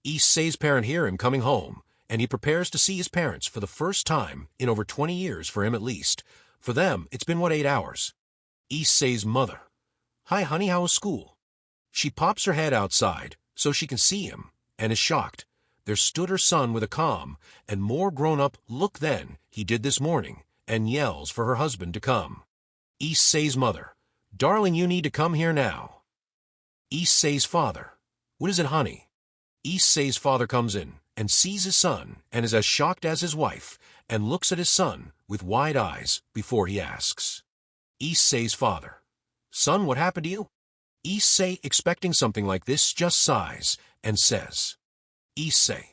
Issei's parent hear him coming home, and he prepares to see his parents for the first time in over 20 years for him at least. For them, it's been, 8 hours? Issei's mother. Hi, honey, how was school? She pops her head outside so she can see him, and is shocked. There stood her son with a calm and more grown-up look than he did this morning, and yells for her husband to come. Issei's mother. Darling, you need to come here now. Issei's father. What is it, honey? Issei's father comes in and sees his son and is as shocked as his wife and looks at his son with wide eyes before he asks. Issei's father. Son, what happened to you? Issei, expecting something like this, just sighs and says, Issei,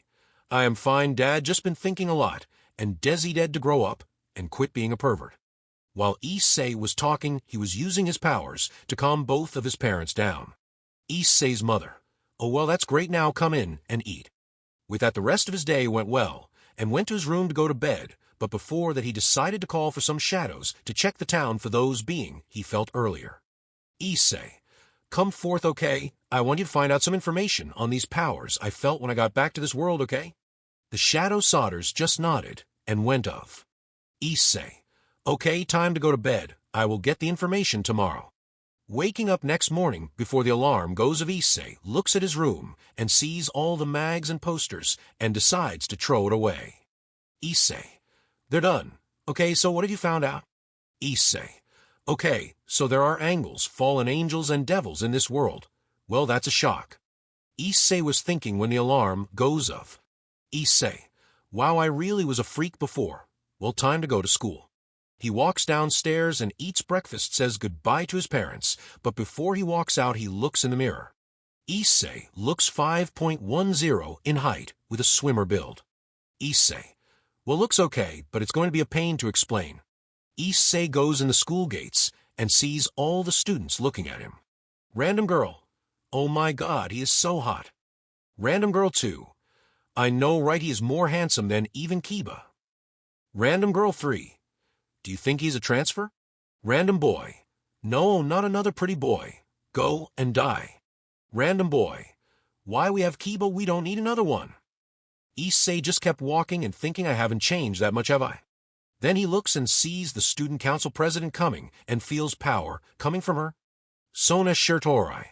I am fine, Dad, just been thinking a lot, and Desi dead to grow up and quit being a pervert. While Issei was talking, he was using his powers to calm both of his parents down. Issei's mother. Oh, well, that's great, now come in and eat. With that, the rest of his day went well, and went to his room to go to bed, but before that he decided to call for some shadows to check the town for those being he felt earlier. Issei. Come forth, okay? I want you to find out some information on these powers I felt when I got back to this world, okay? The shadow Sodders just nodded and went off. Issei. Okay, time to go to bed. I will get the information tomorrow. Waking up next morning before the alarm goes of, Issei looks at his room and sees all the mags and posters and decides to throw it away. Issei. They're done. Okay, so what have you found out? Issei. Okay, so there are angels, fallen angels, and devils in this world. Well, that's a shock. Issei was thinking when the alarm goes off. Issei. Wow, I really was a freak before. Well, time to go to school. He walks downstairs and eats breakfast, says goodbye to his parents, but before he walks out he looks in the mirror. Issei looks 5.10 in height with a swimmer build. Issei. Well, looks okay, but it's going to be a pain to explain. Issei goes in the school gates and sees all the students looking at him. Random girl. Oh my God, he is so hot. Random girl 2. I know, right, he is more handsome than even Kiba. Random girl 3. Do you think he's a transfer? Random boy. No, not another pretty boy. Go and die. Random boy. Why, we have Kiba, we don't need another one. Issei just kept walking and thinking, I haven't changed that much, have I? Then he looks and sees the student council president coming and feels power coming from her. Sona Shirtorai.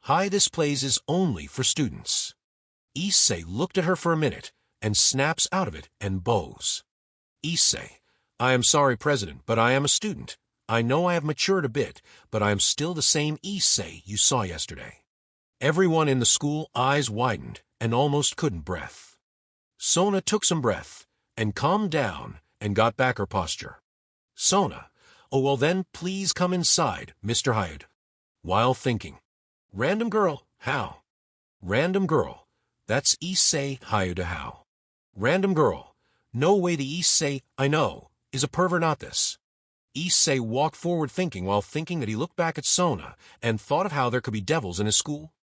Hi, this place is only for students. Issei looked at her for a minute and snaps out of it and bows. Issei. I am sorry, President, but I am a student. I know I have matured a bit, but I am still the same Issei you saw yesterday. Everyone in the school eyes widened and almost couldn't breath. Sona took some breath and calmed down and got back her posture. Sona. Oh, well then, please come inside, Mr. Hyde. While thinking. Random girl, how? Random girl. That's Issei Hyde how? Random girl. No way, the Issei I know is a pervert, not this. Issei walked forward thinking while thinking that he looked back at Sona and thought of how there could be devils in his school.